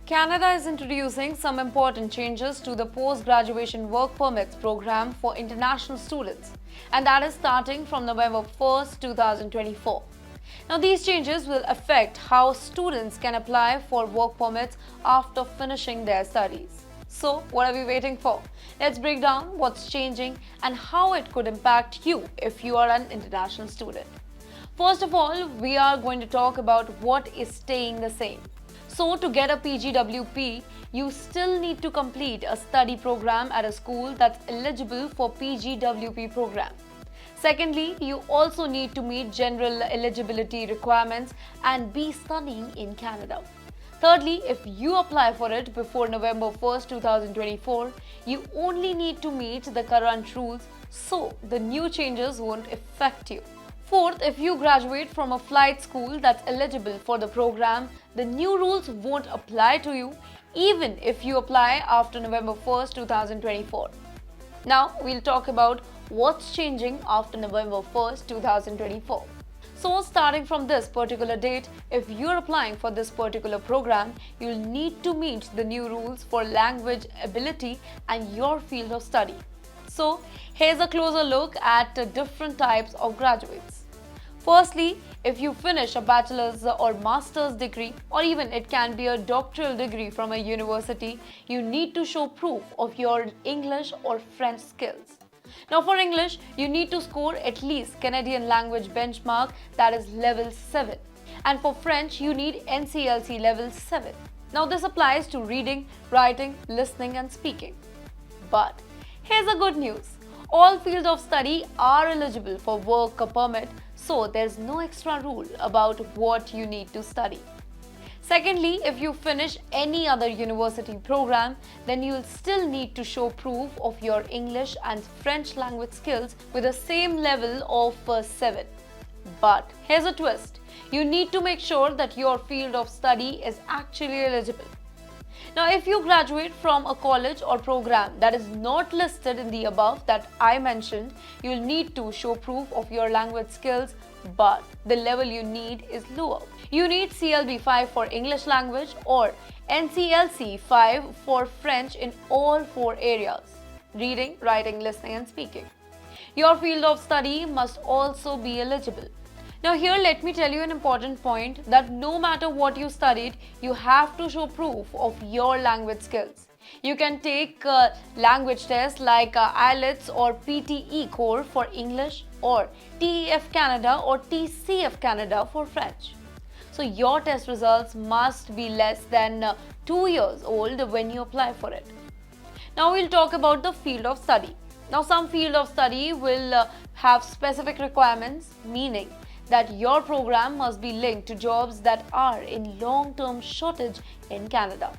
Canada is introducing some important changes to the post-graduation work permits program for international students, and that is starting from November 1st, 2024. Now, these changes will affect how students can apply for work permits after finishing their studies. So, what are we waiting for? Let's break down what's changing and how it could impact you if you are an international student. First of all, we are going to talk about what is staying the same. So, to get a PGWP, you still need to complete a study program at a school that's eligible for PGWP program. Secondly, you also need to meet general eligibility requirements and be studying in Canada. Thirdly, if you apply for it before November 1st, 2024, you only need to meet the current rules, so the new changes won't affect you. Fourth, if you graduate from a flight school that's eligible for the program, the new rules won't apply to you even if you apply after November 1st, 2024. Now, we'll talk about what's changing after November 1st, 2024. So, starting from this particular date, if you're applying for this particular program, you'll need to meet the new rules for language ability and your field of study. So, here's a closer look at different types of graduates. Firstly, if you finish a bachelor's or master's degree, or even it can be a doctoral degree from a university, you need to show proof of your English or French skills. Now, for English, you need to score at least Canadian language benchmark, that is level 7. And for French, you need NCLC level 7. Now, this applies to reading, writing, listening and speaking. But here's the good news. All fields of study are eligible for work permit, so there's no extra rule about what you need to study. Secondly, if you finish any other university program, then you'll still need to show proof of your English and French language skills with the same level of 7. But here's a twist. You need to make sure that your field of study is actually eligible. Now, if you graduate from a college or program that is not listed in the above that I mentioned, you'll need to show proof of your language skills, but the level you need is lower. You need CLB 5 for English language or NCLC 5 for French in all 4 areas: reading, writing, listening and speaking. Your field of study must also be eligible. Now here, let me tell you an important point that no matter what you studied, you have to show proof of your language skills. You can take language tests like IELTS or PTE core for English, or TEF Canada or TCF Canada for French. So your test results must be less than 2 years old when you apply for it. Now we'll talk about the field of study. Now some field of study will have specific requirements, meaning that your program must be linked to jobs that are in long-term shortage in Canada.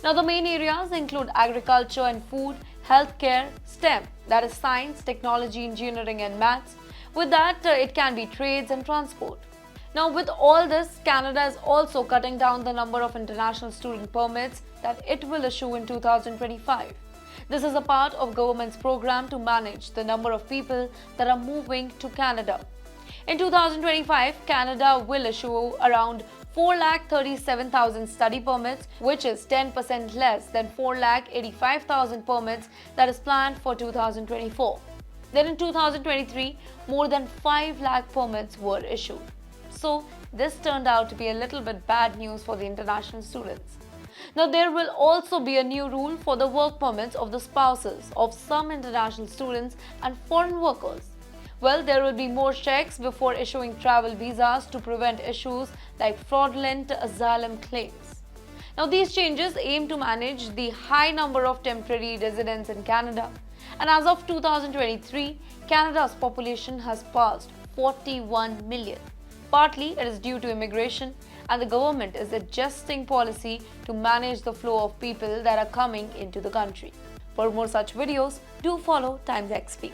Now the main areas include agriculture and food, healthcare, STEM, that is science, technology, engineering and maths. With that, it can be trades and transport. Now with all this, Canada is also cutting down the number of international student permits that it will issue in 2025. This is a part of government's program to manage the number of people that are moving to Canada. In 2025, Canada will issue around 4,37,000 study permits, which is 10% less than 4,85,000 permits that is planned for 2024. Then in 2023, more than 5 lakh permits were issued. So this turned out to be a little bit bad news for the international students. Now there will also be a new rule for the work permits of the spouses of some international students and foreign workers. Well, there will be more checks before issuing travel visas to prevent issues like fraudulent asylum claims. Now, these changes aim to manage the high number of temporary residents in Canada. And as of 2023, Canada's population has passed 41 million. Partly, it is due to immigration, and the government is adjusting policy to manage the flow of people that are coming into the country. For more such videos, do follow TimesXP.